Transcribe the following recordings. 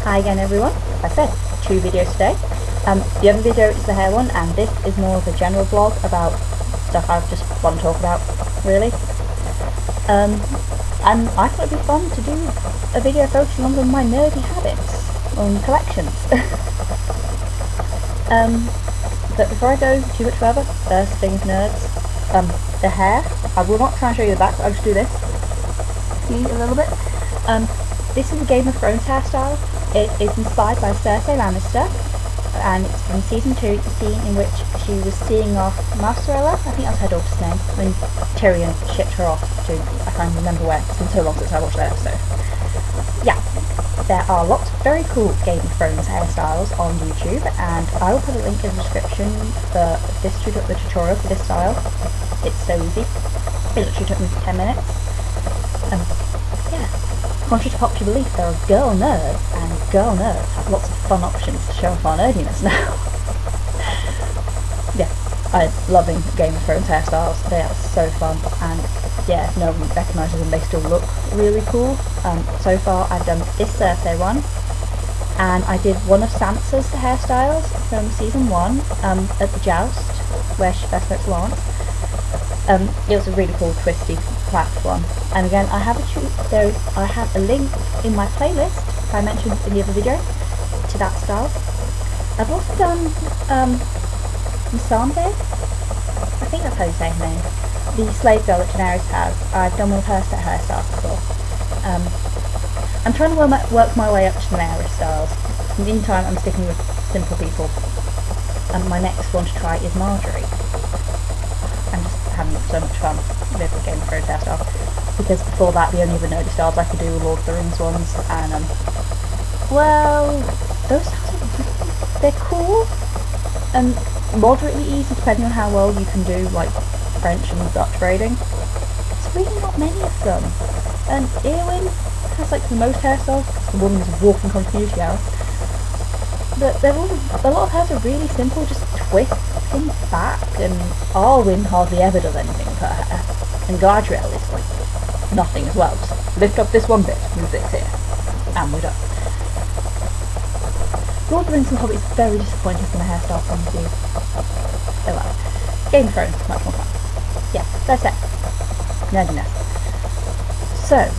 Hi again everyone. Like I said, 2 videos today. The other video is the hair one, and this is more of a general vlog about stuff I just want to talk about, really. And I thought it'd be fun to do a video focusing on my nerdy habits, on collections. But before I go too much further, first things nerds, the hair. I will not try and show you the back, I'll just do this. See a little bit. This is a Game of Thrones hairstyle. It is inspired by Cersei Lannister, and it's from season 2, the scene in which she was seeing off Marcella, I think that's her daughter's name, when Tyrion shipped her off to, I can't remember where, it's been so long since I watched that episode. Yeah, there are lots of very cool Game of Thrones hairstyles on YouTube, and I will put a link in the description for this the tutorial for this style. It's so easy. It literally took me 10 minutes. Yeah. Contrary to popular belief, there are girl nerds, and girl nerds have lots of fun options to show off our nerdiness now. Yeah, I'm loving Game of Thrones hairstyles. They are so fun, and yeah, no one recognises them, they still look really cool. So far I've done this Cersei one, and I did one of Sansa's hairstyles from season 1 at the joust, where she first met Lance. It was a really cool twisty platform, and again I have a link in my playlist I mentioned in the other video to that style. I've also done Missandei, I think that's how you say her name, the slave girl that Daenerys has. I've done one of her set hairstyles before. I'm trying to work my way up to Daenerys styles. In the meantime I'm sticking with simple people, and my next one to try is Marjorie. I'm just having so much fun with the Game of Thrones hairstyle, because before that the only other nerdy styles I could do were Lord of the Rings ones, and well, those styles they're cool and moderately easy depending on how well you can do like French and Dutch braiding. There's really not many of them, and Eowyn has like the most hairstyles because the woman is a walking continuity error. But a lot of hers are really simple, just twist things back, and Arwen hardly ever does anything with her hair, and Galadriel is like nothing as well, just lift up this one bit, move this here, and we're done. Lord of the Rings and Hobbit is very disappointing from a hairstyle point of view. Oh well. Game of Thrones, much more fun. Yeah, that's it. Nerdiness. So,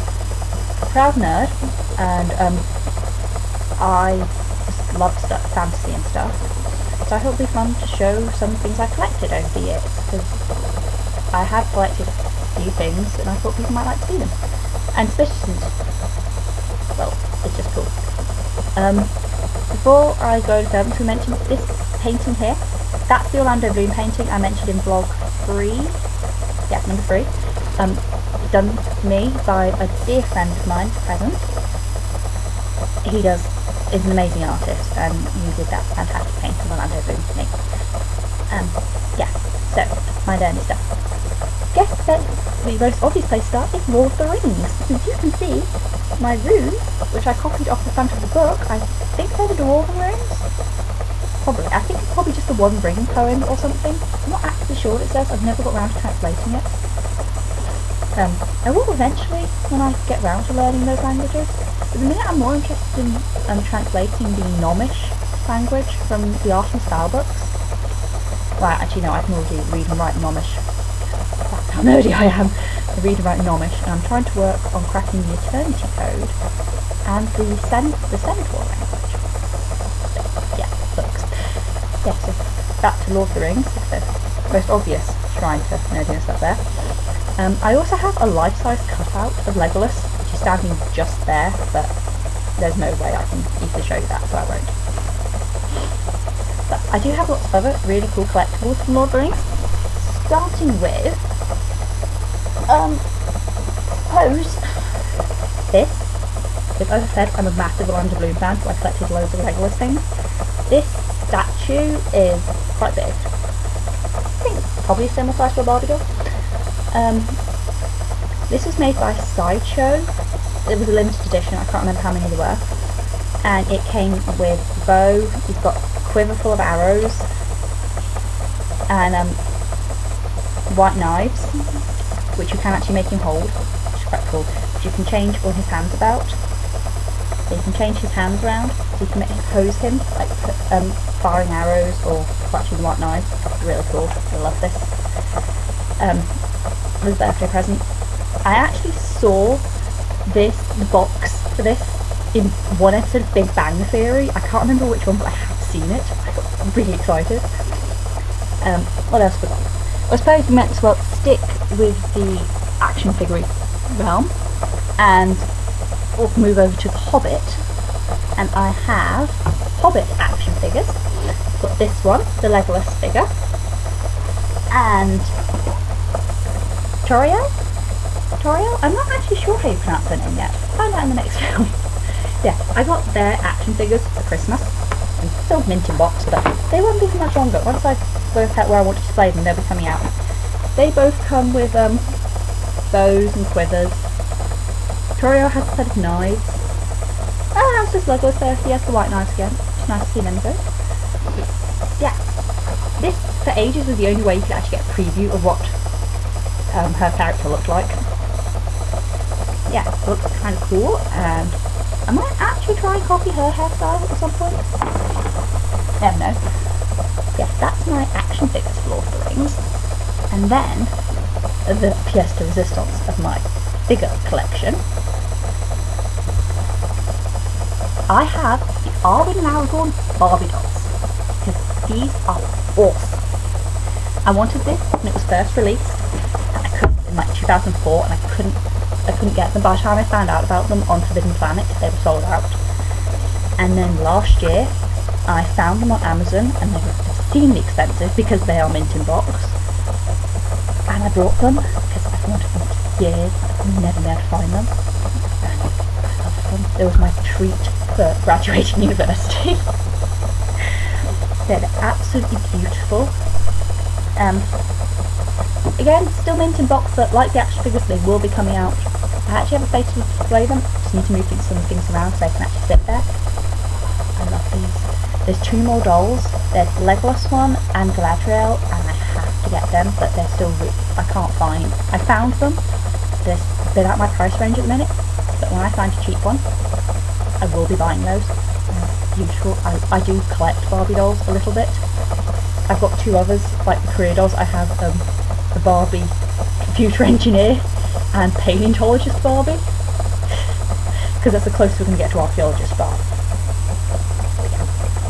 proud nerd, and I just love fantasy and stuff, so I thought it would be fun to show some things I collected over the years, because I have collected a few things and I thought people might like to see them, and especially since, well, it's just cool. Before I go further, to mention this painting here, that's the Orlando Bloom painting I mentioned in vlog 3, yeah, number 3, done for me by a dear friend of mine, Present. He is an amazing artist, and he did that fantastic painting of Orlando Bloom for me. Yeah, so, my nerdy stuff. Guess that the most obvious place to start is Lord of the Rings. As you can see, my runes, which I copied off the front of the book, I think they're the Dwarven runes? Probably. I think it's probably just the One Ring poem or something. I'm not actually sure what it says, I've never got around to translating it. I will eventually, when I get round to learning those languages. At the minute I'm more interested in translating the Gnomish language from the Artemis Fowl books. Well, actually no, I can already read and write Gnomish. That's how nerdy I am. I read and write Gnomish, and I'm trying to work on cracking the Eternity Code and the Centaur language. So, yeah, books. Yeah, so back to Lord of the Rings, the most obvious shrine to nerdiness up there. I also have a life-size cutout of Legolas, which is standing just there, but there's no way I can easily show you that, so I won't. But I do have lots of other really cool collectibles from Lord of the Rings, starting with, suppose, this. As I said, I'm a massive Orlando Bloom fan, so I collected loads of Legolas things. This statue is quite big. I think it's probably a similar size to a Barbie doll. This was made by Sideshow. It was a limited edition, I can't remember how many there were. And it came with a bow, you've got a quiver full of arrows, and white knives, which you can actually make him hold, which is quite cool. But you can change all his hands about. so you can change his hands around, so you can pose him, like firing arrows or clutching white knives. Really cool. I love this. His birthday present. I actually saw the box for this in one episode of Big Bang Theory. I can't remember which one, but I have seen it. I got really excited. What else we got? I suppose we might as well stick with the action figure realm and we'll move over to the Hobbit. And I have Hobbit action figures. I've got this one, the Legolas figure, and Tauriel? I'm not actually sure how you pronounce her name yet. Find out in the next film. Yeah, I got their action figures for Christmas. And still mint in box, but they won't be for much longer. Once I work out where I want to display them, they'll be coming out. They both come with bows and quivers. Tauriel has a set of knives. Oh, that's just Legolas there. He has the white knives again. It's nice to see them go. Yeah, this for ages was the only way you could actually get a preview of what her character looked like. Yeah, it looks kind of cool, and I might actually try and copy her hairstyle at some point. Never know. Yeah, that's my action figures for Lord of the Rings. And then, the pièce de résistance of my figure collection. I have the Arwen and Aragorn Barbie dolls. Because these are awesome. I wanted this when it was first released. And I couldn't, in like 2004, and I couldn't get them. By the time I found out about them on Forbidden Planet, they were sold out. And then last year, I found them on Amazon, and they were obscenely expensive because they are mint in box. And I brought them because I've wanted them for years. I've never been able to find them. And I loved them. It was my treat for graduating university. They're absolutely beautiful. Again, still mint in box, but like the action figures, they will be coming out. I actually have a place to display them. Just need to move some things around so they can actually sit there. I love these. There's two more dolls. There's the Legolas one and Galadriel, and I have to get them, but they're still I can't find. I found them. They're a bit out my price range at the minute, but when I find a cheap one, I will be buying those. Beautiful. I do collect Barbie dolls a little bit. I've got two others, like the career dolls. I have the Barbie computer engineer and paleontologist Barbie, because that's the closest we're going to get to archaeologist Barbie.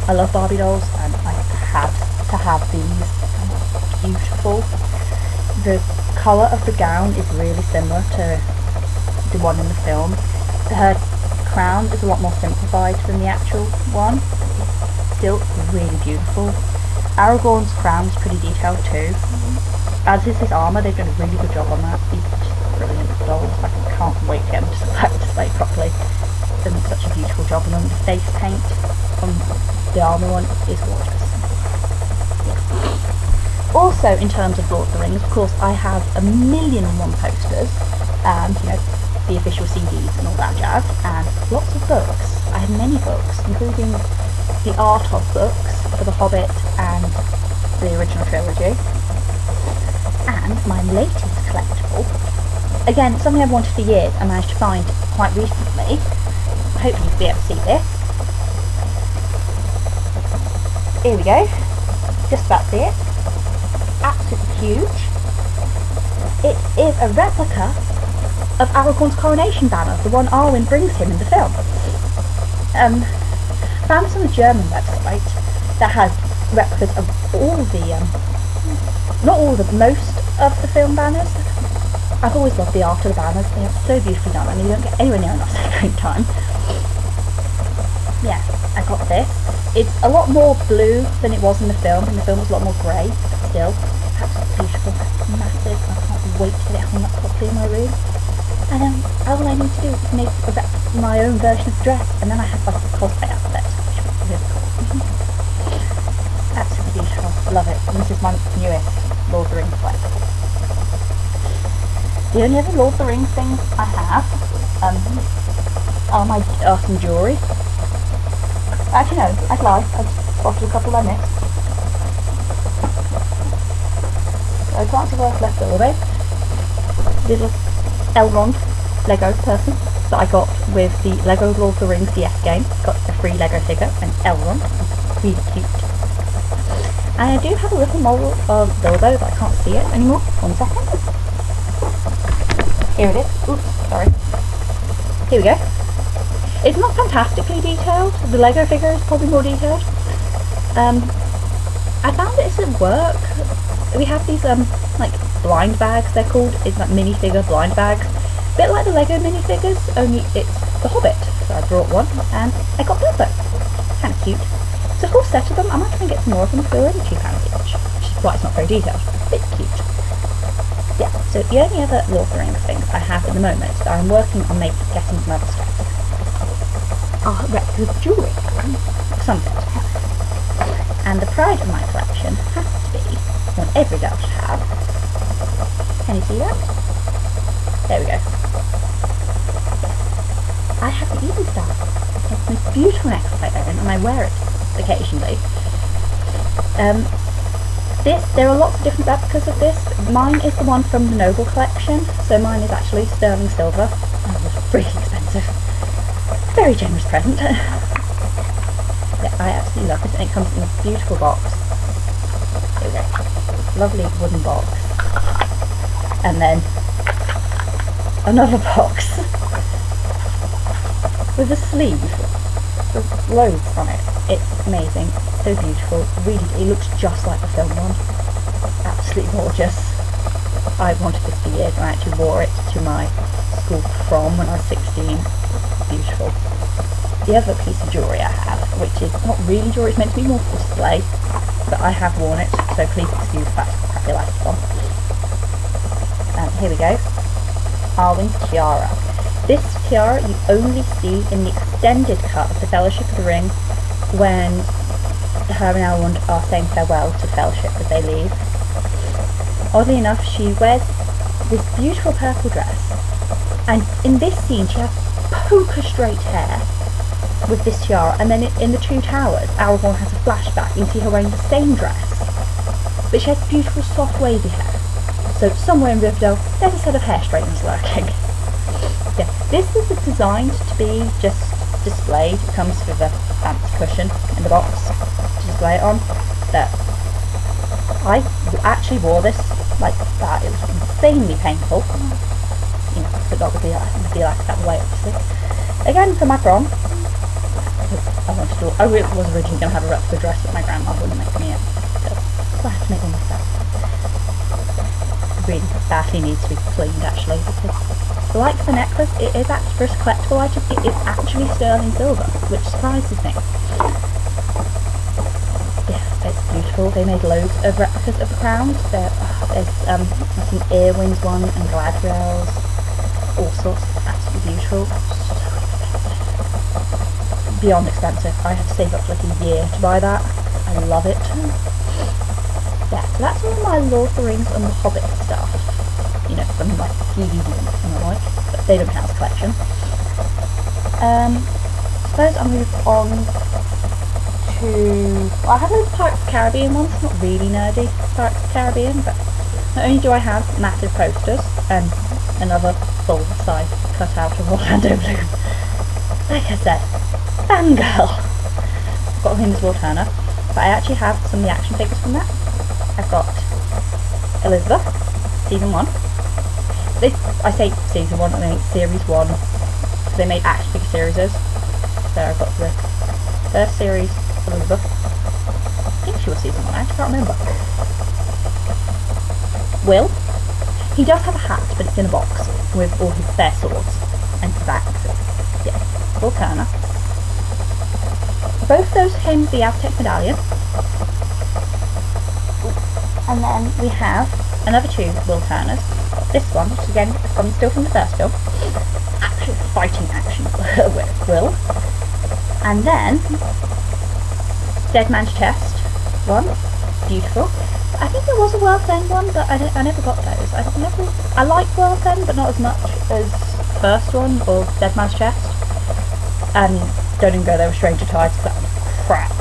I love Barbie dolls, and I had to have these. Beautiful. The colour of the gown is really similar to the one in the film. Her crown is a lot more simplified than the actual one. Still really beautiful. Aragorn's crown is pretty detailed too. As is his armour. They've done a really good job on that. These are just brilliant dolls. I can't wait to get them displayed properly. They've done such a beautiful job on them. The face paint on the armour one is gorgeous. Yeah. Also, in terms of Lord of the Rings, of course, I have 1,000,001 posters, and the official CDs and all that jazz, and lots of books. I have many books, including the art of books for The Hobbit and the original trilogy. And my latest collectible, again, something I've wanted for years, I managed to find quite recently. Hopefully you'll be able to see this. Here we go. Just about see it. Absolutely huge. It is a replica of Aragorn's coronation banner, the one Arwen brings him in the film. Found this on a German website that has replicas of all the, not all of the, most of the film banners. I've always loved the art of the banners. They are so beautifully done, and you don't get anywhere near enough screen time. Yeah, I got this. It's a lot more blue than it was in the film. In the film it was a lot more grey, but still, absolutely beautiful. It's massive. I can't wait to get it hung up properly in my room. And all I need to do is make my own version of the dress, and then I have like a cosplay outfit, which is really cool. Absolutely beautiful. Love it. And this is my newest Lord of the Rings play. The only other Lord of the Rings things I have are some jewellery. Actually no, I'd lie. I've spotted a couple I missed. So I can't see what's left over. Little Elrond Lego person. that I got with the Lego Lord of the Rings DS game. Got a free Lego figure, an Elrond, really cute. And I do have a little model of Bilbo, but I can't see it anymore. 1 second. Here it is. Oops, sorry. Here we go. It's not fantastically detailed. The Lego figure is probably more detailed. I found this at work. We have these like blind bags, they're called. It's like minifigure blind bags. A bit like the Lego minifigures, only it's The Hobbit. So I brought one and I got Bilbo. Kind of cute. It's a whole set of them. I might try and get some more of them. They're only £2 each, which is why it's not very detailed. A bit cute. Yeah, so the only other Lord of the Rings things I have at the moment that I'm working on getting some other stuff are replica jewellery. Some things. And the pride of my collection has to be, what every girl should have. Can you see that? There we go. I have the Eden Star. It's the most beautiful necklace I own, and I wear it occasionally. There are lots of different replicas of this. Mine is the one from the Noble collection, so mine is actually sterling silver. Oh, it was really expensive. Very generous present. Yeah, I absolutely love this, and it comes in a beautiful box. Here we go. Lovely wooden box. And then another box with a sleeve with loads on it. It's amazing, so beautiful. Really, it looks just like the film one. Absolutely gorgeous. I've wanted this for years, and I actually wore it to my school prom when I was 16. Beautiful. The other piece of jewellery I have, which is not really jewellery, it's meant to be more for display, but I have worn it, so please excuse that crappy last one. Here we go. Arwen's tiara. This tiara you only see in the extended cut of the Fellowship of the Ring when her and Elrond are saying farewell to the Fellowship as they leave. Oddly enough, she wears this beautiful purple dress, and in this scene she has poker straight hair with this tiara, and then in the Two Towers Aragorn has a flashback. You can see her wearing the same dress, but she has beautiful soft wavy hair. So somewhere in Rivendell there's a set of hair straighteners lurking. Yeah, this is designed to be just displayed. It comes with a fancy cushion in the box to display it on. But I actually wore this like that. It was insanely painful. You know, but not be like that way, obviously. Again, for my prom, I was originally going to have a replica dress, but my grandma wouldn't make me it. So I had to make one myself. It really badly needs to be cleaned, actually, because like the necklace, it is actually, for a collectible item, it is actually sterling silver, which surprises me. Yeah, it's beautiful. They made loads of replicas of the crowns. There's some Earwyn's one and Galadriel's. All sorts. Absolutely beautiful. So expensive. Beyond expensive. I had to save up like a year to buy that. I love it. Yeah, so that's all my Lord of the Rings and the Hobbit stuff. You know, from like DVD and the like, but they don't count as a collection. Suppose I'll move on to... Well, I have loads of Pirates of the Caribbean ones, not really nerdy Pirates of the Caribbean, but not only do I have massive posters and another full-size cutout of Orlando Bloom. Like I said, fangirl! I've got him as Will Turner, but I actually have some of the action figures from that. I've got Elizabeth, Season 1. I say Season 1, I mean Series 1, because they made action figure series. So I've got the first series, Elizabeth. I think she was Season 1, I actually can't remember. Will. He does have a hat, but it's in a box with all their swords and his axe. Yeah, Will Turner. Both those came with the Aztec medallion. And then we have another two Will Turners. This one, which again is still from the first film. Actually fighting action with Will. And then Dead Man's Chest one. Beautiful. I think there was a World's End one, but I never got those. I like World's End, but not as much as first one or Dead Man's Chest. And don't even go there with Stranger Tides, because that was crap.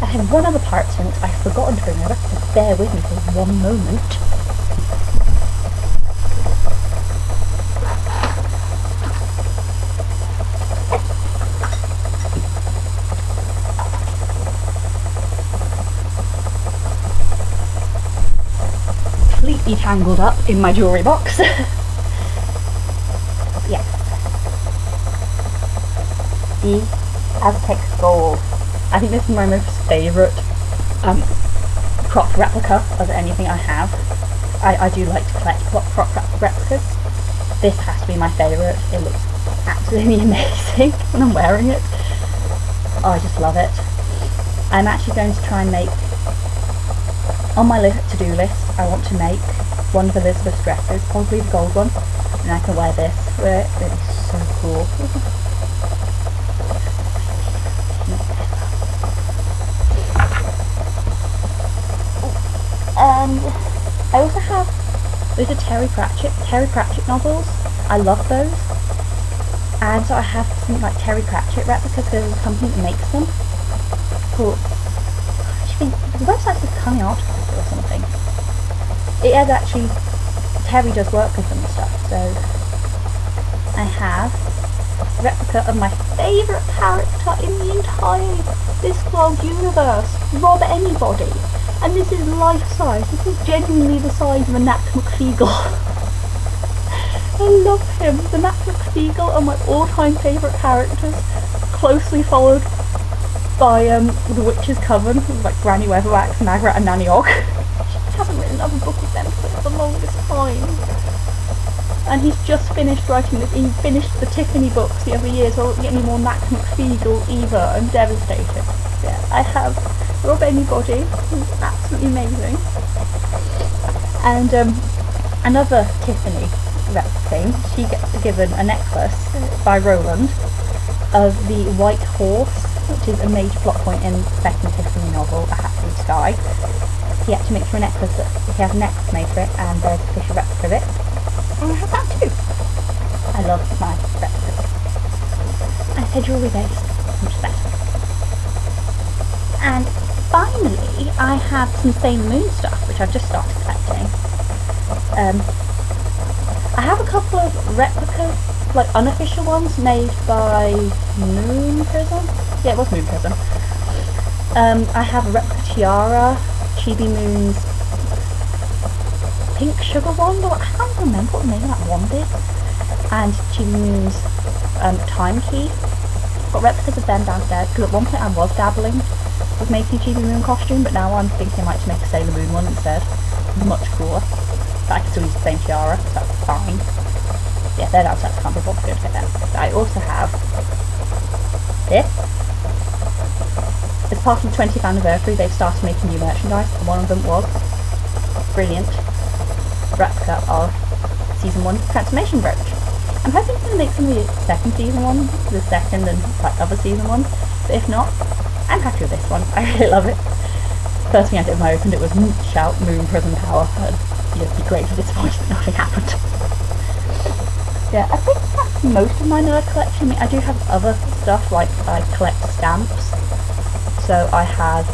I have one other Pirates thing which I've forgotten to bring over, so bear with me for one moment. completely tangled up in my jewellery box. Yeah. The Aztec Gold. I think this is my most favourite prop replica of anything I have. I do like to collect prop replicas. This has to be my favourite. It looks absolutely amazing when I'm wearing it. Oh, I just love it. I'm actually going to try and make, on my to-do list, I want to make one of Elizabeth's dresses, probably the gold one, and I can wear this with it. It is so cool. And I also have, those are Terry Pratchett novels. I love those. And so I have something like Terry Pratchett replicas because there's a company that makes them. Cool. I think the website says Coming Articles or something. It has actually, Terry does work with them and stuff, so I have a replica of my favourite character in the entire Discworld universe, Rob Anybody. And this is life size. This is genuinely the size of a Nat McFeagle. I love him. The Nat McFeagle are my all-time favourite characters, closely followed by the Witch's Coven, like Granny Weatherwax, Magrat and Nanny Ogg. She hasn't written another book with them for the longest time. And he's just finished writing this. He finished the Tiffany books the other year, so I won't get any more Nat McFeagle either. I'm devastated. Yeah, I have Rob Anybody, who's absolutely amazing. And another Tiffany thing, she gets given a necklace by Roland of the White Horse, which is a major plot point in the second Tiffany novel, A Hat Through the Sky. He had to make for a necklace, he has a necklace made for it, and there's a official replica of it. And I have that too. I love my replicas. I said jewellery based, much better. And finally, I have some Sailor Moon stuff, which I've just started collecting. I have a couple of replicas, like unofficial ones, made by Moon Prism. Yeah, it was Moon Prism. I have a replica tiara, Chibi Moon's Pink Sugar Wand, or I can't remember what the name of that wand is, and Chibi Moon's Time Key. I've got replicas of them downstairs, because at one point I was dabbling with making a Chibi Moon costume, but now I'm thinking I might just make a Sailor Moon one instead. Much cooler. But I can still use the same tiara, so that's fine. Yeah, they're downstairs, I can't be bothered to get them. But I also have this. As part of the 20th anniversary, they've started making new merchandise, and one of them was brilliant replica of Season 1 Transformation Brooch. I'm hoping to make some of the second season one, the second and like other season ones, but if not, I'm happy with this one. I really love it. First thing I did when I opened it was shout Moon Prism Power, and you'd be greatly disappointed that nothing happened. Yeah, I think that's most of my nerd collection. I mean, I do have other stuff, like I collect stamps, so I have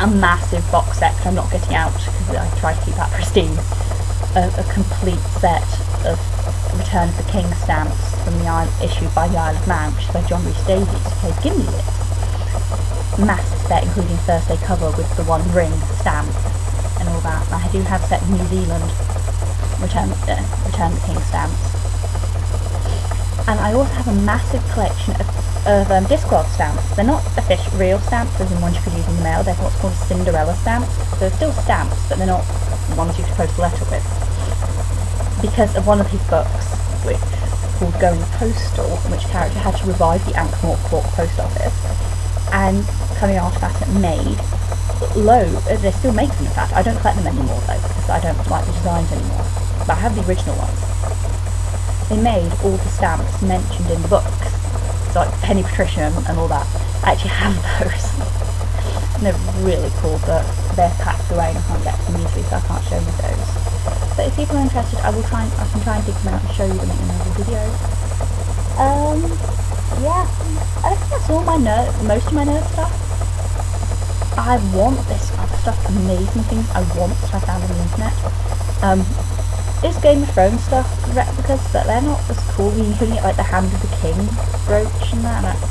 a massive box set which I'm not getting out because I try to keep that pristine. A complete set of Return of the King stamps from the issued by the Isle of Man, which is by John Rhys Davies, who plays Gimli it. Massive set, including Thursday cover with the One Ring stamp and all that. I do have a set of New Zealand Return of the King stamps. And I also have a massive collection of Discworld stamps. They're not official real stamps, as in ones you could use in the mail. They're what's called Cinderella stamps. They're still stamps, but they're not ones you could post a letter with. Because of one of his books, which called Going Postal, in which character had to revive the Ankh-Morpork post office, and coming after that it made they still make them in fact. I don't collect them anymore though, because I don't like the designs anymore. But I have the original ones. They made all the stamps mentioned in the books, so like Penny Patrician and all that. I actually have those. And they're really cool, but they're packed away and I can't get to them easily, so I can't show you those. But if people are interested, I can try and dig them out and show you them in another video. Yeah, I think that's all most of my nerd stuff. I want this other stuff, amazing things I want that I found on the internet. It's Game of Thrones stuff, replicas, but they're not as cool. You can get like the Hand of the King brooch and that, and that's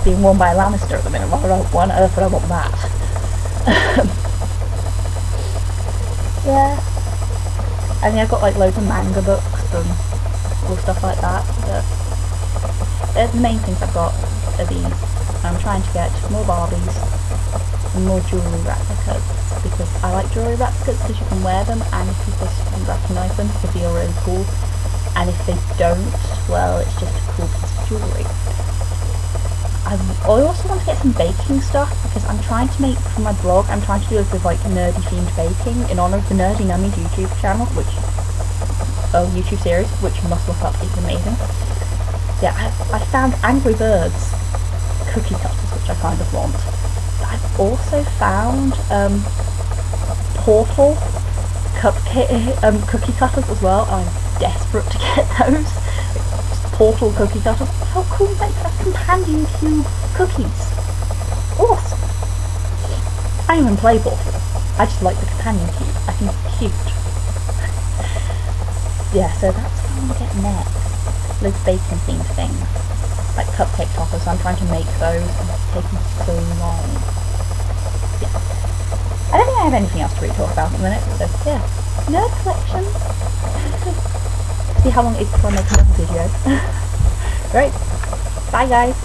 being worn by a Lannister at the minute. Why on earth would I want that? Yeah. I mean, I've got like loads of manga books and all stuff like that, but the main things I've got are these. I'm trying to get more Barbies and more jewellery replicas, because I like jewellery replicas because you can wear them and if people recognise them, they feel really cool, and if they don't, well, it's just a cool piece of jewellery. I also want to get some baking stuff, because I'm trying to make, for my blog, I'm trying to do a bit of like nerdy themed baking in honour of the Nerdy Nummies YouTube channel, YouTube series, which you must look up, it's amazing. Yeah, I found Angry Birds cookie cutters, which I kind of want. I've also found Portal cookie cutters as well. I'm desperate to get those. Portal cookie cutters. How cool is that? You have companion cube cookies. Awesome. I don't even play Portal. I just like the companion cube. I think it's cute. Yeah, so that's what I want to get next. Those bacon themed things. Like cupcake toppers. I'm trying to make those and it's taking so long. Yeah. I don't think I have anything else to really talk about at the minute, so yeah. Nerd collections. See how long it is before I make another video. Right. Bye guys.